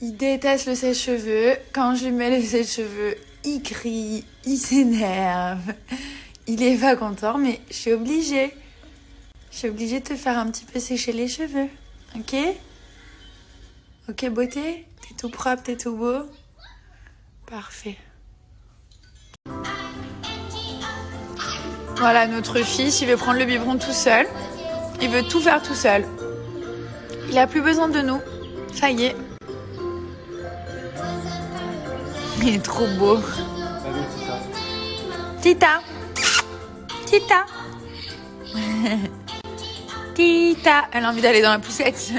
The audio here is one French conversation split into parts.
Il déteste le sèche-cheveux. Quand je lui mets le sèche-cheveux, il crie, il s'énerve. Il est pas content, mais je suis obligée. Je suis obligée de te faire un petit peu sécher les cheveux. Ok? Ok, beauté? T'es tout propre, t'es tout beau? Parfait. Voilà, notre fils, il veut prendre le biberon tout seul. Il veut tout faire tout seul. Il a plus besoin de nous. Ça y est. Il est trop beau. Tita. Tita. Tita. Elle a envie d'aller dans la poussette.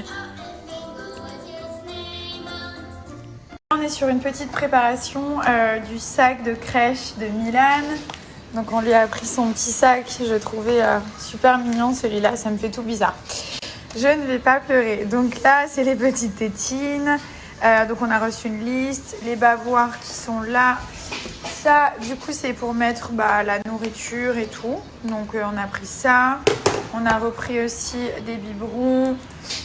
On est sur une petite préparation du sac de crèche de Milan. Donc on lui a pris son petit sac. Je le trouvais super mignon celui-là. Ça me fait tout bizarre. Je ne vais pas pleurer. Donc là, c'est les petites tétines. Donc on a reçu une liste. Les bavoirs qui sont là. Ça, du coup, c'est pour mettre la nourriture et tout. Donc on a pris ça. On a repris aussi des biberons,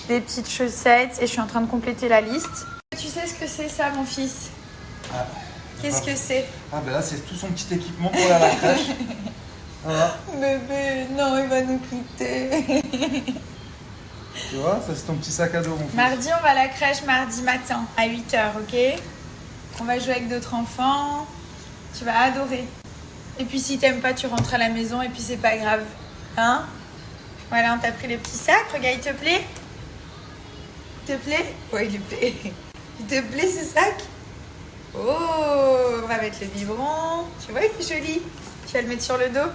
des petites chaussettes. Et je suis en train de compléter la liste. Tu sais ce que c'est ça, mon fils? Qu'est-ce que c'est? Là, c'est tout son petit équipement pour aller à la crèche. Voilà. Bébé, non, il va nous quitter. Tu vois, ça c'est ton petit sac à dos, mon fils. Mardi, on va à la crèche mardi matin à 8h, ok? On va jouer avec d'autres enfants. Tu vas adorer. Et puis si t'aimes pas, tu rentres à la maison et puis c'est pas grave. Hein? Voilà, on t'a pris le petit sac. Regarde, il te plaît? Il te plaît? Ouais, il te plaît. Il te plaît ce sac? Oh, on va mettre le biberon. Tu vois, il est joli. Tu vas le mettre sur le dos.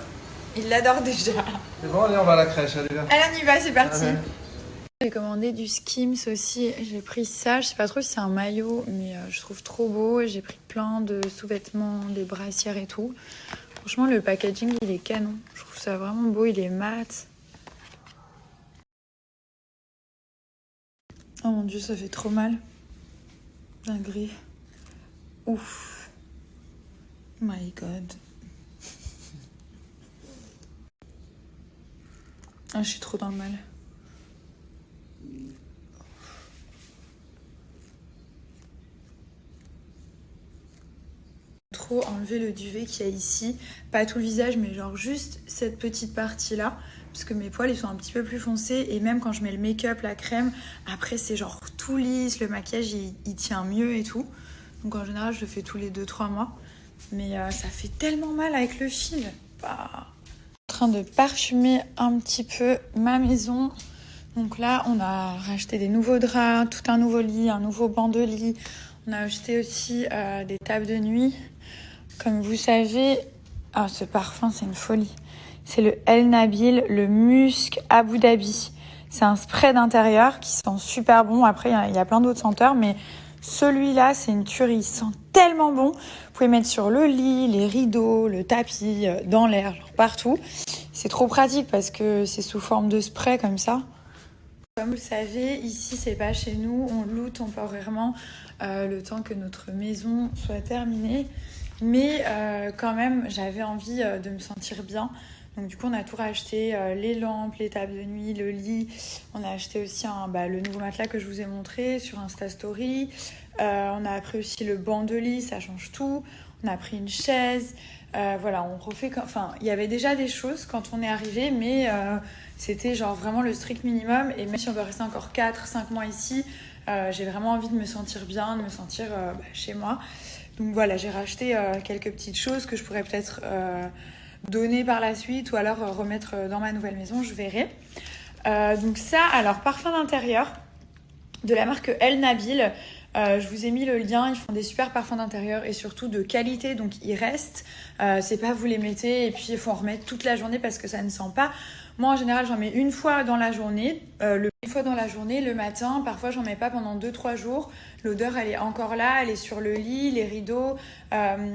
Il l'adore déjà. C'est bon, allez, on va à la crèche. Allez, viens. Allez, on y va, c'est parti. Allez. J'ai commandé du Skims aussi. J'ai pris ça. Je sais pas trop si c'est un maillot, mais je trouve trop beau. J'ai pris plein de sous-vêtements, des brassières et tout. Franchement, le packaging, il est canon. Je trouve ça vraiment beau. Il est mat. Oh mon dieu, ça fait trop mal. Dinguerie. Ouf. My God. Ah, je suis trop dans le mal. Trop enlever le duvet qu'il y a ici. Pas tout le visage, mais genre juste cette petite partie-là. Parce que mes poils, ils sont un petit peu plus foncés. Et même quand je mets le make-up, la crème, après, c'est genre tout lisse. Le maquillage, il tient mieux et tout. Donc en général, je le fais tous les 2-3 mois. Mais ça fait tellement mal avec le fil. Bah... En train de parfumer un petit peu ma maison. Donc là, on a racheté des nouveaux draps, tout un nouveau lit, un nouveau banc de lit. On a acheté aussi des tables de nuit. Comme vous savez, ce parfum, c'est une folie. C'est le El Nabil, le Musc Abu Dhabi. C'est un spray d'intérieur qui sent super bon. Après, il y a plein d'autres senteurs, mais celui-là, c'est une tuerie. Il sent tellement bon. Vous pouvez mettre sur le lit, les rideaux, le tapis, dans l'air, genre partout. C'est trop pratique parce que c'est sous forme de spray comme ça. Comme vous le savez, ici, c'est pas chez nous. On loue temporairement le temps que notre maison soit terminée. Mais quand même, j'avais envie de me sentir bien. Donc du coup, on a tout racheté, les lampes, les tables de nuit, le lit. On a acheté aussi le nouveau matelas que je vous ai montré sur Insta Story. On a pris aussi le banc de lit, ça change tout. On a pris une chaise. Voilà, on refait... Enfin, il y avait déjà des choses quand on est arrivé, mais c'était genre vraiment le strict minimum. Et même si on doit rester encore 4-5 mois ici, j'ai vraiment envie de me sentir bien, de me sentir chez moi. Donc voilà, j'ai racheté quelques petites choses que je pourrais peut-être donner par la suite ou alors remettre dans ma nouvelle maison, je verrai. Donc ça, alors parfum d'intérieur de la marque El Nabil. Je vous ai mis le lien, ils font des super parfums d'intérieur et surtout de qualité, donc ils restent. C'est pas vous les mettez et puis il faut en remettre toute la journée parce que ça ne sent pas. Moi en général j'en mets une fois dans la journée, le matin, parfois j'en mets pas pendant 2-3 jours. L'odeur elle est encore là, elle est sur le lit, les rideaux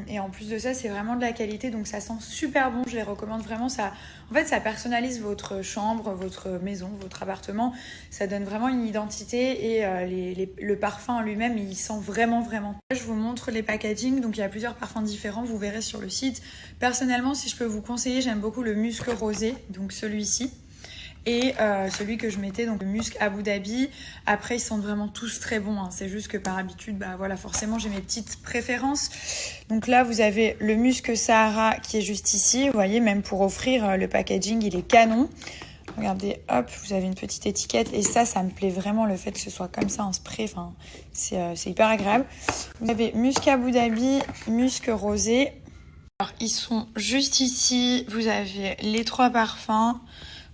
et en plus de ça c'est vraiment de la qualité donc ça sent super bon, je les recommande vraiment. Ça, en fait ça personnalise votre chambre, votre maison, votre appartement, ça donne vraiment une identité et le parfum en lui-même il sent vraiment. Je vous montre les packaging, donc il y a plusieurs parfums différents, vous verrez sur le site. Personnellement si je peux vous conseiller, j'aime beaucoup le musc rosé, donc celui-ci. Et celui que je mettais, donc le Musc Abu Dhabi. Après, ils sentent vraiment tous très bons, hein. C'est juste que par habitude, bah voilà, forcément, j'ai mes petites préférences. Donc là, vous avez le Musc Sahara qui est juste ici. Vous voyez, même pour offrir, le packaging, il est canon. Regardez, hop, vous avez une petite étiquette. Et ça me plaît vraiment, le fait que ce soit comme ça en spray. Enfin, c'est hyper agréable. Vous avez Musc Abu Dhabi, Musc Rosé. Alors, ils sont juste ici. Vous avez les 3 parfums.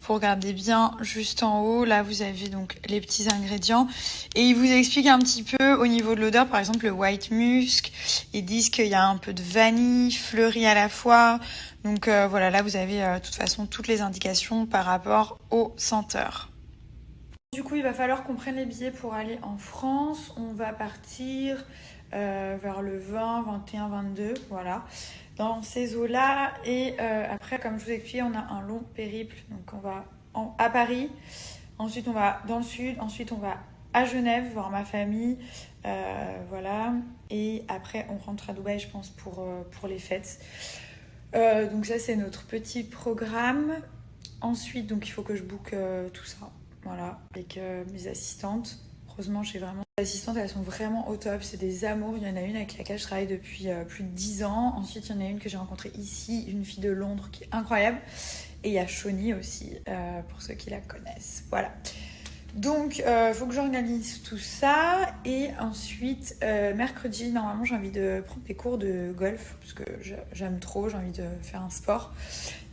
Vous regardez bien juste en haut, là vous avez donc les petits ingrédients et ils vous expliquent un petit peu au niveau de l'odeur, par exemple le white musk, ils disent qu'il y a un peu de vanille, fleuri à la fois, donc voilà, là vous avez de toute façon toutes les indications par rapport aux senteurs. Du coup il va falloir qu'on prenne les billets pour aller en France, on va partir vers le 20, 21, 22, voilà. Dans ces eaux-là. Et après, comme je vous ai expliqué, on a un long périple. Donc on va à Paris, ensuite on va dans le sud, ensuite on va à Genève voir ma famille. Voilà. Et après, on rentre à Dubaï, je pense, pour les fêtes. Donc ça, c'est notre petit programme. Ensuite, donc il faut que je book tout ça. Voilà, avec mes assistantes. Heureusement, j'ai vraiment... Les assistantes, elles sont vraiment au top. C'est des amours. Il y en a une avec laquelle je travaille depuis plus de 10 ans. Ensuite, il y en a une que j'ai rencontrée ici, une fille de Londres qui est incroyable. Et il y a Shawnee aussi, pour ceux qui la connaissent. Voilà. Donc, faut que j'organise tout ça. Et ensuite, mercredi, normalement, j'ai envie de prendre des cours de golf. Parce que j'aime trop, j'ai envie de faire un sport.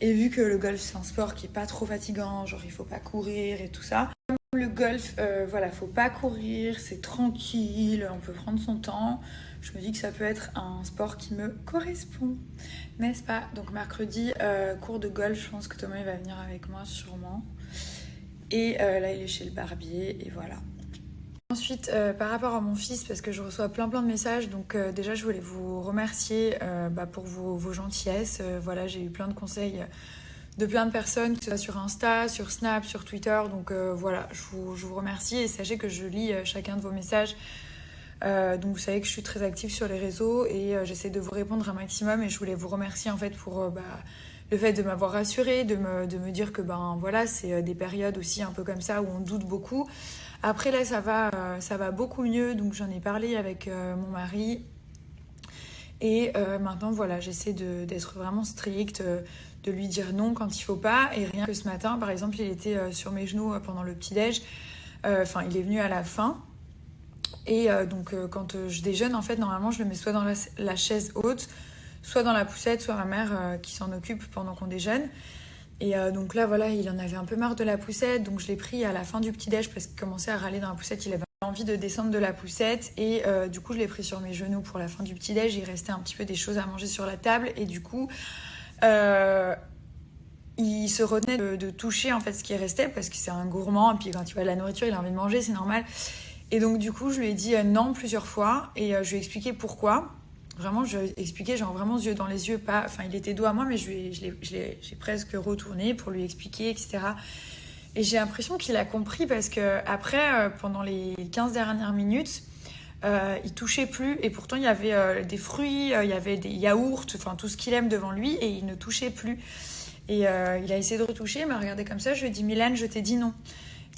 Et vu que le golf, c'est un sport qui est pas trop fatigant, genre il faut pas courir et tout ça. Le golf, voilà, faut pas courir, c'est tranquille, on peut prendre son temps. Je me dis que ça peut être un sport qui me correspond, n'est-ce pas? Donc mercredi, cours de golf, je pense que Thomas il va venir avec moi sûrement. Et là, il est chez le barbier et voilà. Ensuite, par rapport à mon fils, parce que je reçois plein de messages, donc déjà je voulais vous remercier pour vos gentillesses. Voilà, j'ai eu plein de conseils de plein de personnes, que ce soit sur Insta, sur Snap, sur Twitter. Donc voilà, je vous remercie et sachez que je lis chacun de vos messages. Donc vous savez que je suis très active sur les réseaux et j'essaie de vous répondre un maximum. Et je voulais vous remercier en fait pour le fait de m'avoir rassurée, de me dire que voilà, c'est des périodes aussi un peu comme ça où on doute beaucoup. Après là, ça va beaucoup mieux. Donc j'en ai parlé avec mon mari. Et maintenant, voilà, j'essaie d'être vraiment stricte, de lui dire non quand il faut pas. Et rien que ce matin, par exemple, il était sur mes genoux pendant le petit-déj. Il est venu à la fin. Et donc, quand je déjeune, en fait, normalement, je le mets soit dans la chaise haute, soit dans la poussette, soit ma mère qui s'en occupe pendant qu'on déjeune. Et donc là, voilà, il en avait un peu marre de la poussette. Donc, je l'ai pris à la fin du petit-déj parce qu'il commençait à râler dans la poussette. Il avait envie de descendre de la poussette et du coup je l'ai pris sur mes genoux pour la fin du petit-déj. Il restait un petit peu des choses à manger sur la table et du coup il se retenait de toucher en fait ce qui restait parce que c'est un gourmand et puis quand il voit de la nourriture il a envie de manger, c'est normal. Et donc du coup je lui ai dit non plusieurs fois et je lui ai expliqué pourquoi. Vraiment, je lui ai expliqué, genre vraiment yeux dans les yeux, pas... Enfin, il était dos à moi, mais j'ai presque retourné pour lui expliquer, etc. Et j'ai l'impression qu'il a compris parce que après, pendant les 15 dernières minutes, il touchait plus et pourtant il y avait des fruits, il y avait des yaourts, enfin tout ce qu'il aime devant lui et il ne touchait plus. Et il a essayé de retoucher, il m'a regardé comme ça, je lui ai dit Mylène, je t'ai dit non.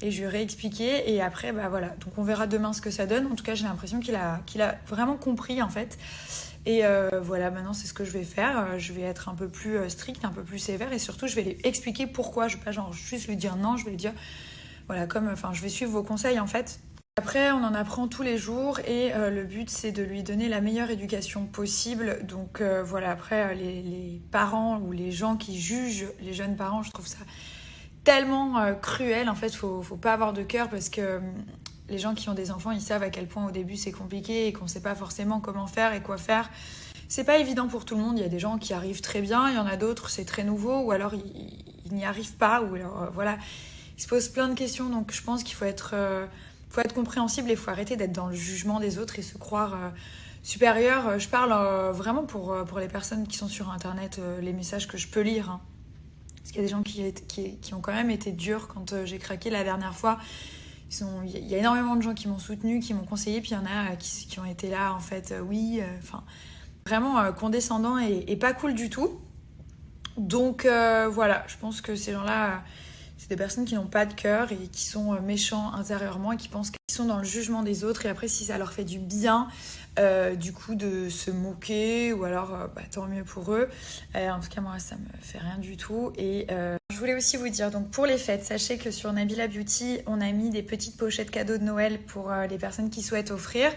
Et je lui ai réexpliqué et après, voilà. Donc on verra demain ce que ça donne. En tout cas, j'ai l'impression qu'il a vraiment compris en fait. Et voilà, maintenant c'est ce que je vais faire. Je vais être un peu plus stricte, un peu plus sévère et surtout je vais lui expliquer pourquoi. Je vais pas genre juste lui dire non, je vais lui dire voilà, je vais suivre vos conseils en fait. Après, on en apprend tous les jours et le but c'est de lui donner la meilleure éducation possible. Donc voilà, après les parents ou les gens qui jugent les jeunes parents, je trouve ça tellement cruel. En fait, faut pas avoir de cœur parce que les gens qui ont des enfants, ils savent à quel point au début c'est compliqué et qu'on sait pas forcément comment faire et quoi faire. C'est pas évident pour tout le monde. Il y a des gens qui arrivent très bien, il y en a d'autres, c'est très nouveau, ou alors ils n'y arrivent pas, ou alors voilà, ils se posent plein de questions. Donc je pense qu'il faut être compréhensible et il faut arrêter d'être dans le jugement des autres et se croire supérieur. Je parle vraiment pour les personnes qui sont sur Internet, les messages que je peux lire. Hein. Parce qu'il y a des gens qui ont quand même été durs quand j'ai craqué la dernière fois. Il y a énormément de gens qui m'ont soutenue, qui m'ont conseillé, puis il y en a qui ont été là, en fait, vraiment condescendants et pas cool du tout. Donc voilà, je pense que ces gens-là, C'est des personnes qui n'ont pas de cœur et qui sont méchants intérieurement et qui pensent qu'ils sont dans le jugement des autres. Et après, si ça leur fait du bien, du coup, de se moquer ou alors, tant mieux pour eux. En tout cas, moi, ça me fait rien du tout. Et je voulais aussi vous dire, donc pour les fêtes, sachez que sur Nabila Beauty, on a mis des petites pochettes cadeaux de Noël pour les personnes qui souhaitent offrir.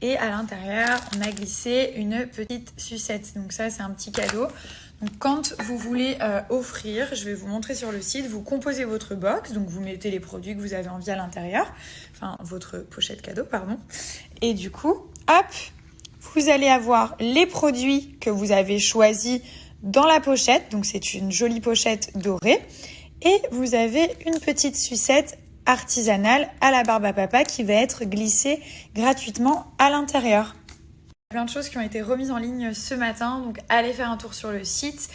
Et à l'intérieur, on a glissé une petite sucette. Donc ça, c'est un petit cadeau. Donc quand vous voulez offrir, je vais vous montrer sur le site, vous composez votre box, donc vous mettez les produits que vous avez envie à l'intérieur, enfin votre pochette cadeau, pardon. Et du coup, hop, vous allez avoir les produits que vous avez choisis dans la pochette. Donc c'est une jolie pochette dorée. Et vous avez une petite sucette artisanale à la barbe à papa qui va être glissée gratuitement à l'intérieur. Plein de choses qui ont été remises en ligne ce matin, donc allez faire un tour sur le site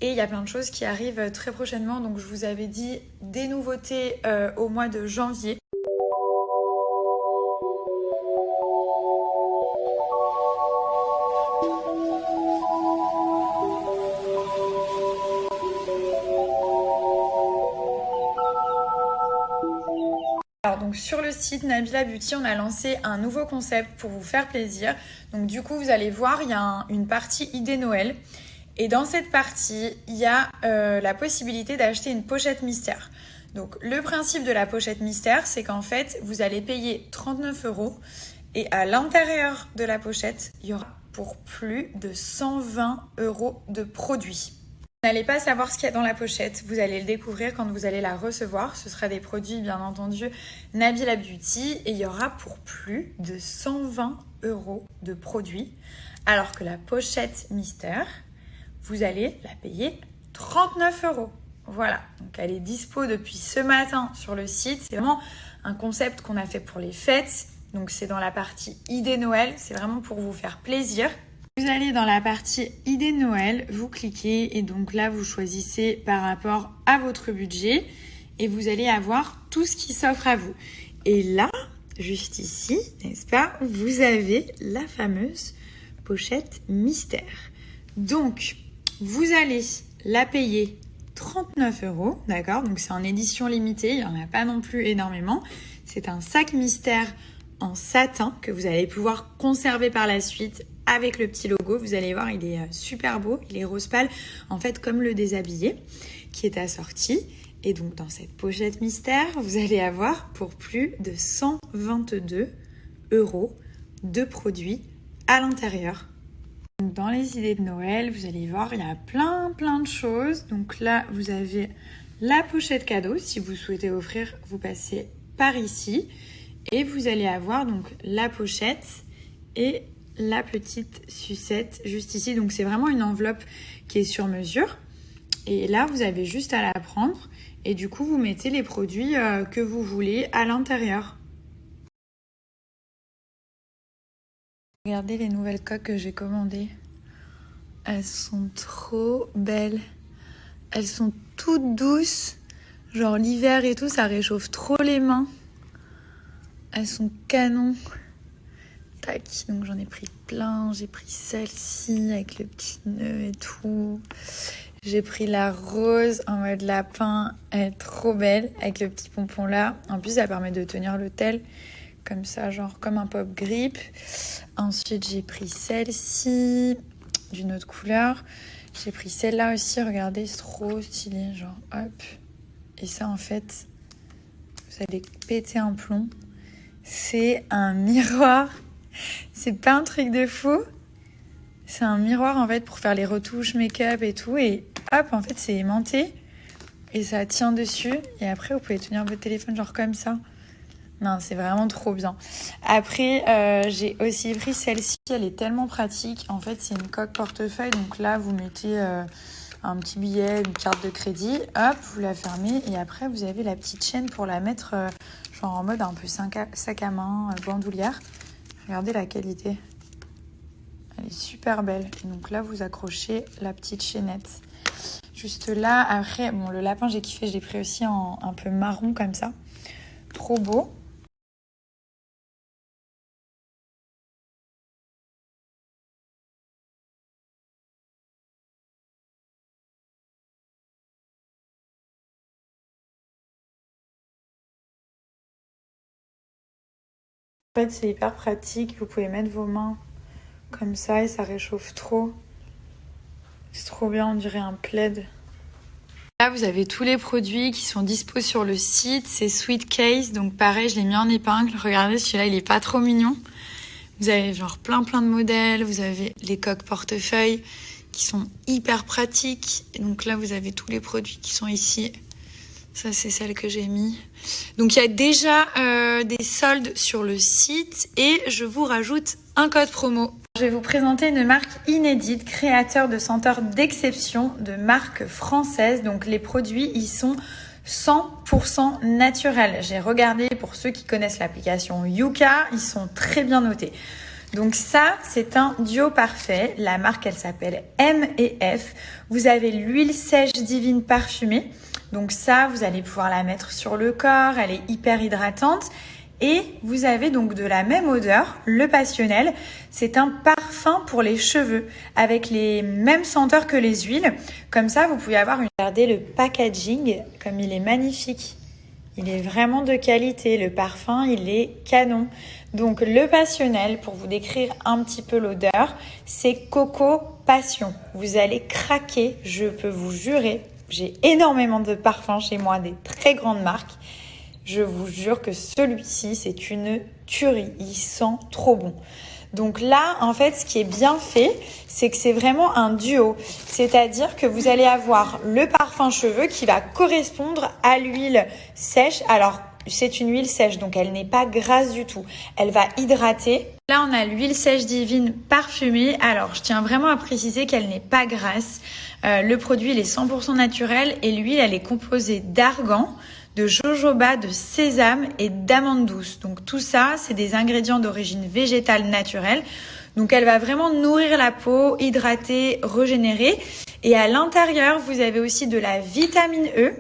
et il y a plein de choses qui arrivent très prochainement. Donc je vous avais dit des nouveautés au mois de janvier. Alors donc sur le site Nabila Beauty, on a lancé un nouveau concept pour vous faire plaisir. Donc du coup, vous allez voir, il y a une partie idée Noël. Et dans cette partie, il y a la possibilité d'acheter une pochette mystère. Donc le principe de la pochette mystère, c'est qu'en fait, vous allez payer 39 € et à l'intérieur de la pochette, il y aura pour plus de 120 € de produits. Vous n'allez pas savoir ce qu'il y a dans la pochette, vous allez le découvrir quand vous allez la recevoir. Ce sera des produits, bien entendu, Nabila Beauty et il y aura pour plus de 120 € de produits. Alors que la pochette mystère, vous allez la payer 39 €. Voilà, donc elle est dispo depuis ce matin sur le site. C'est vraiment un concept qu'on a fait pour les fêtes. Donc c'est dans la partie idée Noël, c'est vraiment pour vous faire plaisir. Vous allez dans la partie idée Noël, vous cliquez et donc là vous choisissez par rapport à votre budget et vous allez avoir tout ce qui s'offre à vous. Et là, juste ici, n'est-ce pas, vous avez la fameuse pochette mystère. Donc, vous allez la payer 39 €, d'accord? Donc c'est en édition limitée, il n'y en a pas non plus énormément. C'est un sac mystère en satin que vous allez pouvoir conserver par la suite avec le petit logo. Vous allez voir, il est super beau, il est rose pâle, en fait comme le déshabillé qui est assorti. Et donc dans cette pochette mystère, vous allez avoir pour plus de 122 € de produits à l'intérieur. Donc dans les idées de Noël, vous allez voir, il y a plein de choses. Donc là, vous avez la pochette cadeau. Si vous souhaitez offrir, vous passez par ici. Et vous allez avoir donc la pochette et la petite sucette juste ici. Donc c'est vraiment une enveloppe qui est sur mesure. Et là, vous avez juste à la prendre. Et du coup, vous mettez les produits que vous voulez à l'intérieur. Regardez les nouvelles coques que j'ai commandées. Elles sont trop belles. Elles sont toutes douces. Genre l'hiver et tout, ça réchauffe trop les mains. Elles sont canon. Tac, donc j'en ai pris plein. J'ai pris celle-ci avec le petit nœud et tout. J'ai pris la rose en mode lapin. Elle est trop belle avec le petit pompon là. En plus, ça permet de tenir le tel comme ça, genre comme un pop grip. Ensuite, j'ai pris celle-ci d'une autre couleur. J'ai pris celle-là aussi. Regardez, c'est trop stylé. Genre, hop. Et ça, en fait, vous allez péter un plomb. C'est un miroir. C'est pas un truc de fou. C'est un miroir en fait pour faire les retouches make-up et tout. Et hop, en fait, c'est aimanté. Et ça tient dessus. Et après, vous pouvez tenir votre téléphone genre comme ça. Non, c'est vraiment trop bien. Après, j'ai aussi pris celle-ci. Elle est tellement pratique. En fait, c'est une coque portefeuille. Donc là, vous mettez un petit billet, une carte de crédit. Hop, vous la fermez. Et après, vous avez la petite chaîne pour la mettre genre en mode un peu sac à main, bandoulière. Regardez la qualité. Elle est super belle. Et donc là, vous accrochez la petite chaînette. Juste là, après, bon, le lapin, j'ai kiffé. J'ai pris aussi en un peu marron comme ça. Trop beau. En fait, c'est hyper pratique. Vous pouvez mettre vos mains comme ça et ça réchauffe trop. C'est trop bien, on dirait un plaid. Là, vous avez tous les produits qui sont dispo sur le site. C'est Sweet Case, donc pareil, je l'ai mis en épingle. Regardez, celui-là, il est pas trop mignon. Vous avez genre plein de modèles. Vous avez les coques portefeuille qui sont hyper pratiques. Et donc là, vous avez tous les produits qui sont ici. Ça, c'est celle que j'ai mis. Donc, il y a déjà des soldes sur le site et je vous rajoute un code promo. Je vais vous présenter une marque inédite, créateur de senteurs d'exception, de marque française. Donc, les produits, ils sont 100% naturels. J'ai regardé pour ceux qui connaissent l'application Yuka, ils sont très bien notés. Donc ça, c'est un duo parfait. La marque, elle s'appelle M&F. Vous avez l'huile sèche divine parfumée. Donc ça, vous allez pouvoir la mettre sur le corps. Elle est hyper hydratante. Et vous avez donc de la même odeur, le passionnel. C'est un parfum pour les cheveux avec les mêmes senteurs que les huiles. Comme ça, vous pouvez avoir Regardez le packaging, comme il est magnifique. Il est vraiment de qualité. Le parfum, il est canon. Donc, le passionnel, pour vous décrire un petit peu l'odeur, c'est Coco Passion. Vous allez craquer, je peux vous jurer. J'ai énormément de parfums chez moi, des très grandes marques. Je vous jure que celui-ci, c'est une tuerie. Il sent trop bon. Donc là, en fait, ce qui est bien fait, c'est que c'est vraiment un duo. C'est-à-dire que vous allez avoir le parfum cheveux qui va correspondre à l'huile sèche. Alors, c'est une huile sèche, donc elle n'est pas grasse du tout. Elle va hydrater. Là, on a l'huile sèche divine parfumée. Alors, je tiens vraiment à préciser qu'elle n'est pas grasse. Le produit, il est 100% naturel et l'huile, elle est composée d'argan, de jojoba, de sésame et d'amandes douces. Donc tout ça, c'est des ingrédients d'origine végétale naturelle. Donc elle va vraiment nourrir la peau, hydrater, régénérer. Et à l'intérieur, vous avez aussi de la vitamine E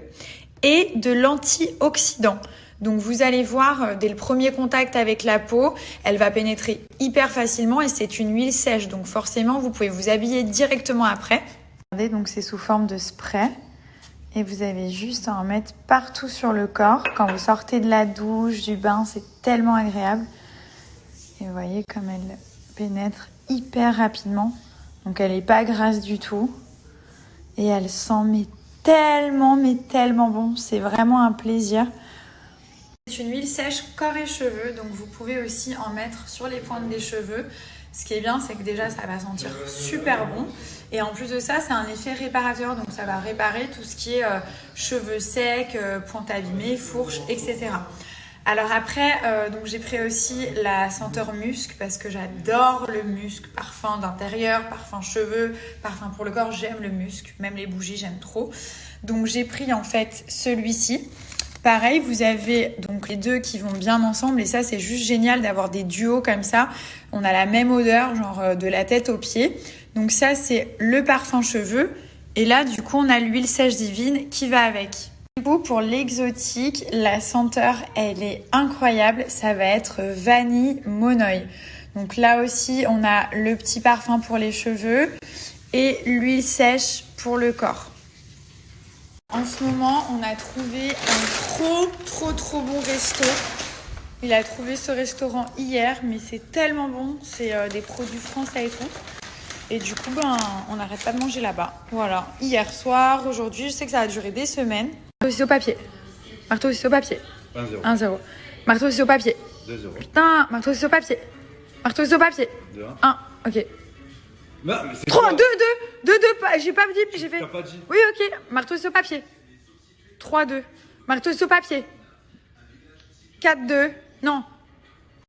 et de l'antioxydant. Donc vous allez voir, dès le premier contact avec la peau, elle va pénétrer hyper facilement et c'est une huile sèche. Donc forcément, vous pouvez vous habiller directement après. Regardez, donc c'est sous forme de spray. Et vous avez juste à en mettre partout sur le corps. Quand vous sortez de la douche, du bain, c'est tellement agréable. Et vous voyez comme elle pénètre hyper rapidement. Donc elle n'est pas grasse du tout. Et elle sent mais tellement bon. C'est vraiment un plaisir. C'est une huile sèche corps et cheveux. Donc vous pouvez aussi en mettre sur les pointes des cheveux. Ce qui est bien, c'est que déjà, ça va sentir super bon. Et en plus de ça, c'est un effet réparateur. Donc, ça va réparer tout ce qui est cheveux secs, pointes abîmées, fourches, etc. Alors après, donc j'ai pris aussi la senteur musc parce que j'adore le musc. Parfum d'intérieur, parfum cheveux, parfum pour le corps. J'aime le musc. Même les bougies, j'aime trop. Donc, j'ai pris en fait celui-ci. Pareil, vous avez donc les deux qui vont bien ensemble et ça, c'est juste génial d'avoir des duos comme ça. On a la même odeur, genre de la tête aux pieds. Donc ça, c'est le parfum cheveux. Et là, du coup, on a l'huile sèche divine qui va avec. Du coup, pour l'exotique, la senteur, elle est incroyable. Ça va être vanille monoï. Donc là aussi, on a le petit parfum pour les cheveux et l'huile sèche pour le corps. En ce moment, on a trouvé un trop bon resto. Il a trouvé ce restaurant hier, mais c'est tellement bon. C'est des produits français et tout. Et du coup, on n'arrête pas de manger là-bas. Voilà, hier soir, aujourd'hui, je sais que ça a duré des semaines. Marteau, ciseaux, papier. Marteau, ciseaux, papier. 1-0. 1-0. Marteau, ciseaux, papier. 2-0. Putain, marteau, ciseaux, papier. Marteau, ciseaux, papier. 2-1. 1, ok. Non, mais c'est 3, quoi 2, j'ai pas dit, j'ai fait... T'as pas dit. Oui, ok, marteau, ciseaux, papier. 3-2. Marteau, ciseaux, papier. 4-2. Non.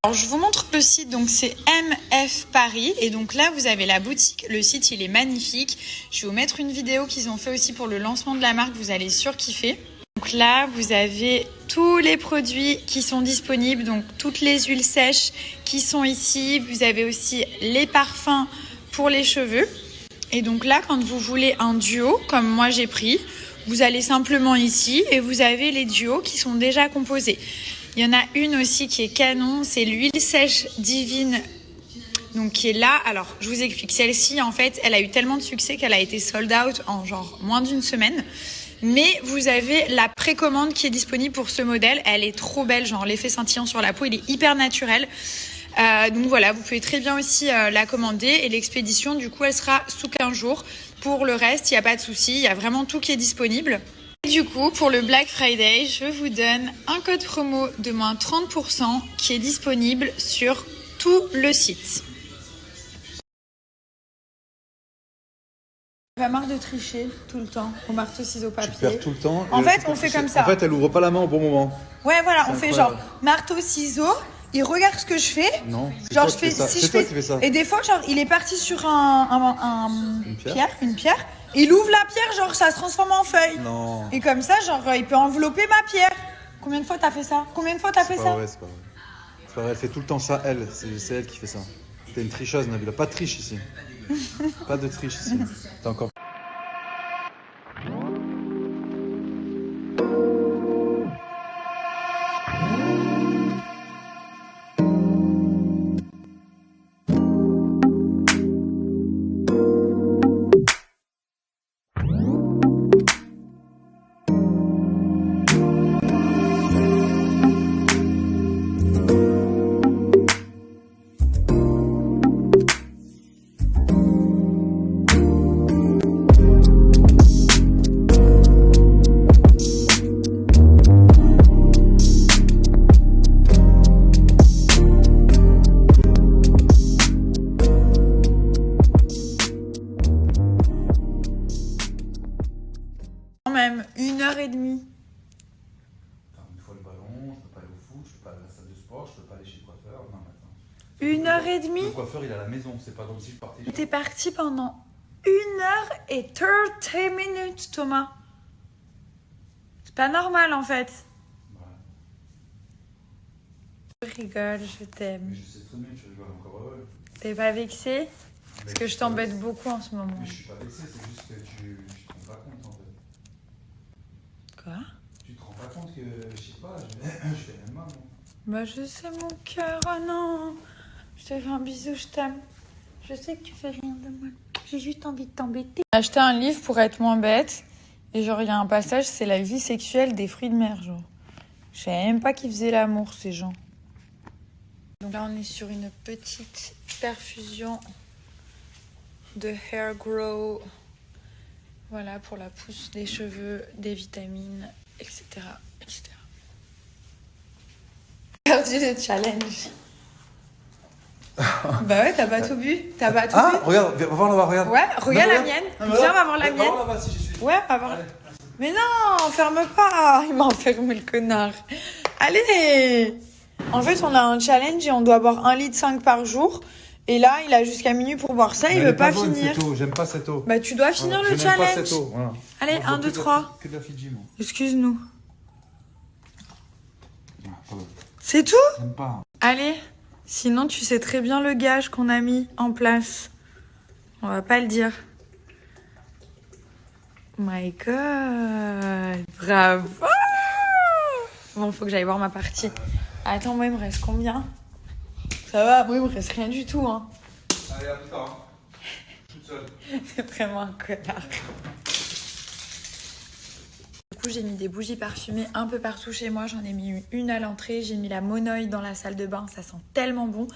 Alors, je vous montre le site, donc c'est MF Paris. Et donc là, vous avez la boutique. Le site, il est magnifique. Je vais vous mettre une vidéo qu'ils ont fait aussi pour le lancement de la marque. Vous allez surkiffer. Donc là, vous avez tous les produits qui sont disponibles. Donc, toutes les huiles sèches qui sont ici. Vous avez aussi les parfums pour les cheveux. Et donc là, quand vous voulez un duo, comme moi j'ai pris, vous allez simplement ici et vous avez les duos qui sont déjà composés. Il y en a une aussi qui est canon, c'est l'huile sèche divine, donc qui est là. Alors, je vous explique. Celle-ci, en fait, elle a eu tellement de succès qu'elle a été sold out en genre moins d'une semaine. Mais vous avez la précommande qui est disponible pour ce modèle. Elle est trop belle, genre l'effet scintillant sur la peau, il est hyper naturel. Donc voilà, vous pouvez très bien aussi la commander. Et l'expédition, du coup, elle sera sous 15 jours. Pour le reste, il n'y a pas de souci. Il y a vraiment tout qui est disponible. Et du coup, pour le Black Friday, je vous donne un code promo de moins 30% qui est disponible sur tout le site. J'ai marre de tricher tout le temps au marteau, ciseaux, papier. Tu perds tout le temps. En fait, on fait comme ça. En fait, elle ouvre pas la main au bon moment. Ouais, voilà, on fait genre marteau, ciseaux. Il regarde ce que je fais. Non, genre je fais, si c'est je toi fais, qui fais ça. Et des fois, genre, il est parti sur une pierre. Et il ouvre la pierre, genre, ça se transforme en feuille. Non. Et comme ça, genre, il peut envelopper ma pierre. Combien de fois t'as fait ça? C'est pas vrai. C'est pas vrai, elle fait tout le temps ça, elle. C'est elle qui fait ça. T'es une tricheuse, Nabila. Pas de triche ici. Pas de triche ici. T'es encore... Même 1h30. Une fois le ballon, je peux pas aller au foot, je peux pas aller à la salle de sport, je peux pas aller chez le coiffeur. Non, attends. 1h30. Le coiffeur, il est à la maison, c'est pas comme si je partais. T'es parti pendant 1h30 Thomas. C'est pas normal en fait. Ouais. Je rigole, je t'aime. Mais je sais très bien que tu rigoles encore heureux. T'es pas vexé? Parce que je t'embête beaucoup en ce moment. Mais je suis pas vexé, c'est juste que tu te rends pas compte en fait. Quoi? Tu te rends pas compte que, je sais pas, je fais même mal, moi. Bah je sais mon cœur, oh non. Je te fais un bisou, je t'aime. Je sais que tu fais rien de mal. J'ai juste envie de t'embêter. J'ai acheté un livre pour être moins bête. Et genre il y a un passage, c'est la vie sexuelle des fruits de mer, genre. Je savais même pas qu'ils faisaient l'amour ces gens. Donc là on est sur une petite perfusion de Hair Grow. Voilà, pour la pousse des cheveux, des vitamines, etc. etc. Perdu le challenge. Bah ouais, t'as pas tout bu. T'as pas tout bu. Regarde, va voir là-bas, regarde. Ouais, regarde la mienne. Non, Viens, on va voir la va mienne. voir là-bas si j'y suis. Ouais, on va voir. Allez. Mais non, ferme pas. Il m'a enfermé le connard. Allez. En fait, on a un challenge et on doit boire 1,5 litre par jour. Et là, il a jusqu'à minuit pour boire ça. Il veut pas finir. J'aime pas cette eau. Bah, tu dois finir le challenge. Pas cette eau. Voilà. Allez, 1, 2, 3. Que de la Fidji, moi. Excuse-nous. Ah, C'est tout? j'aime pas. Allez. Sinon, tu sais très bien le gage qu'on a mis en place. On va pas le dire. My God. Bravo. Bon, faut que j'aille voir ma partie. Attends, moi, il me reste combien? Ça va, moi, il me reste rien du tout, hein. Allez, à plus tard. Toute seule. C'est vraiment un connard. Du coup, j'ai mis des bougies parfumées un peu partout chez moi. J'en ai mis une à l'entrée. J'ai mis la monoï dans la salle de bain. Ça sent tellement bon.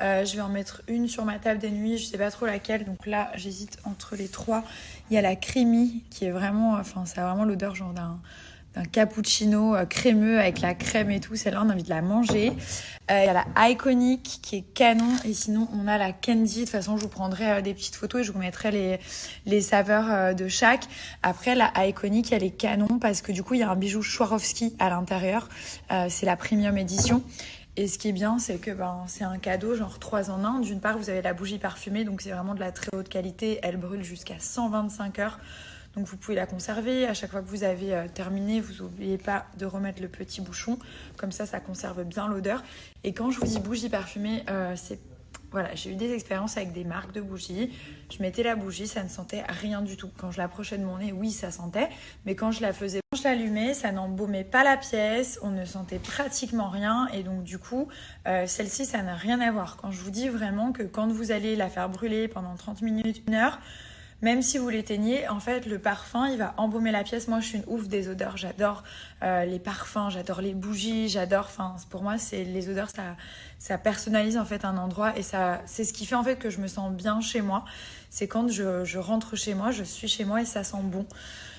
Je vais en mettre une sur ma table de nuit. Je sais pas trop laquelle. Donc là, j'hésite entre les trois. Il y a la creamy qui est vraiment... Enfin, ça a vraiment l'odeur genre d'un cappuccino crémeux avec la crème et tout. Celle-là, on a envie de la manger. Il y a la Iconic qui est canon. Et sinon, on a la Candy. De toute façon, je vous prendrai des petites photos et je vous mettrai les saveurs de chaque. Après, la Iconic, elle est canon parce que du coup, il y a un bijou Swarovski à l'intérieur. C'est la premium édition. Et ce qui est bien, c'est que c'est un cadeau, genre 3 en 1. D'une part, vous avez la bougie parfumée, donc c'est vraiment de la très haute qualité. Elle brûle jusqu'à 125 heures. Donc vous pouvez la conserver. À chaque fois que vous avez terminé, vous n'oubliez pas de remettre le petit bouchon. Comme ça, ça conserve bien l'odeur. Et quand je vous dis bougie parfumée, voilà, j'ai eu des expériences avec des marques de bougies. Je mettais la bougie, ça ne sentait rien du tout. Quand je l'approchais de mon nez, oui, ça sentait. Mais quand je la faisais, quand je l'allumais, ça n'embaumait pas la pièce. On ne sentait pratiquement rien. Et donc du coup, celle-ci, ça n'a rien à voir. Quand je vous dis vraiment que quand vous allez la faire brûler pendant 30 minutes, 1 heure, Même si vous l'éteignez, en fait, le parfum, il va embaumer la pièce. Moi, je suis une ouf des odeurs. J'adore les parfums, j'adore les bougies, j'adore... Enfin, pour moi, les odeurs, ça personnalise en fait un endroit. Et c'est ce qui fait en fait que je me sens bien chez moi. C'est quand je rentre chez moi, je suis chez moi et ça sent bon.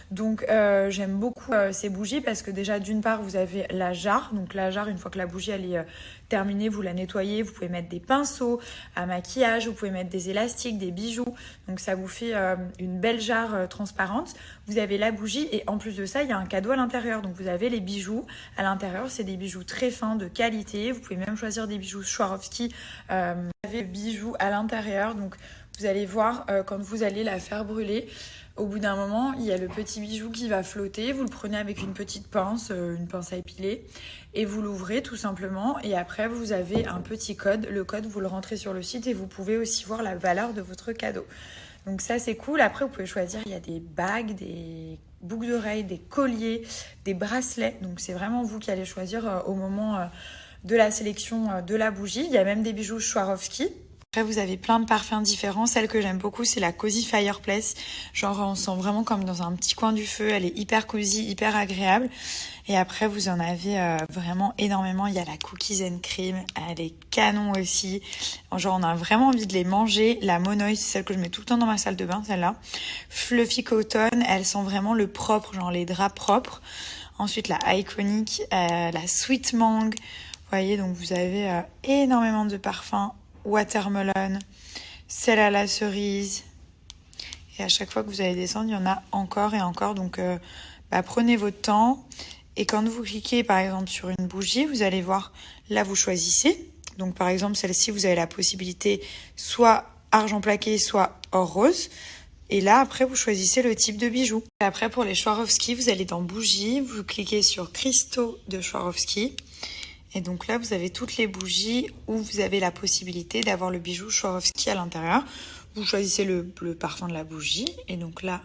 Donc j'aime beaucoup ces bougies parce que déjà d'une part vous avez la jarre. Donc la jarre, une fois que la bougie elle est terminée, vous la nettoyez, vous pouvez mettre des pinceaux à maquillage, vous pouvez mettre des élastiques, des bijoux. Donc ça vous fait une belle jarre transparente. Vous avez la bougie et en plus de ça il y a un cadeau à l'intérieur. Donc vous avez les bijoux à l'intérieur, c'est des bijoux très fins de qualité. Vous pouvez même choisir des bijoux Swarovski. Vous avez le bijou à l'intérieur. Donc vous allez voir quand vous allez la faire brûler. Au bout d'un moment, il y a le petit bijou qui va flotter. Vous le prenez avec une petite pince à épiler, et vous l'ouvrez tout simplement. Et après, vous avez un petit code. Le code, vous le rentrez sur le site et vous pouvez aussi voir la valeur de votre cadeau. Donc ça, c'est cool. Après, vous pouvez choisir. Il y a des bagues, des boucles d'oreilles, des colliers, des bracelets. Donc c'est vraiment vous qui allez choisir au moment de la sélection de la bougie. Il y a même des bijoux Swarovski. Après, vous avez plein de parfums différents. Celle que j'aime beaucoup, c'est la Cozy Fireplace. Genre, on sent vraiment comme dans un petit coin du feu. Elle est hyper cosy, hyper agréable. Et après, vous en avez vraiment énormément. Il y a la Cookies and Cream. Elle est canon aussi. Genre, on a vraiment envie de les manger. La Monoï, c'est celle que je mets tout le temps dans ma salle de bain, celle-là. Fluffy Cotton, elle sent vraiment le propre, genre les draps propres. Ensuite, la Iconic, la Sweet Mang. Vous voyez, donc vous avez énormément de parfums. Watermelon, celle à la cerise. Et à chaque fois que vous allez descendre, il y en a encore et encore. Donc, prenez votre temps. Et quand vous cliquez, par exemple, sur une bougie, vous allez voir, là, vous choisissez. Donc, par exemple, celle-ci, vous avez la possibilité soit argent plaqué, soit or rose. Et là, après, vous choisissez le type de bijou. Et après, pour les Swarovski, vous allez dans bougie. Vous cliquez sur cristaux de Swarovski. Et donc là, vous avez toutes les bougies où vous avez la possibilité d'avoir le bijou Swarovski à l'intérieur. Vous choisissez le parfum de la bougie. Et donc là,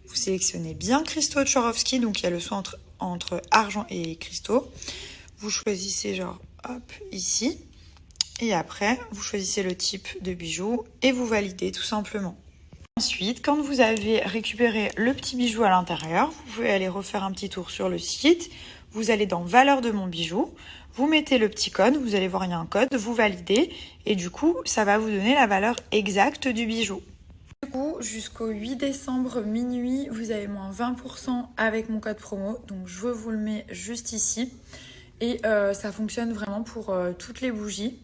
vous sélectionnez bien cristaux de Swarovski. Donc il y a le choix entre argent et cristaux. Vous choisissez genre, hop, ici. Et après, vous choisissez le type de bijou et vous validez tout simplement. Ensuite, quand vous avez récupéré le petit bijou à l'intérieur, vous pouvez aller refaire un petit tour sur le site. Vous allez dans valeur de mon bijou. Vous mettez le petit code, vous allez voir il y a un code, vous validez et du coup ça va vous donner la valeur exacte du bijou. Du coup jusqu'au 8 décembre minuit vous avez moins 20% avec mon code promo, donc je vous le mets juste ici et ça fonctionne vraiment pour toutes les bougies.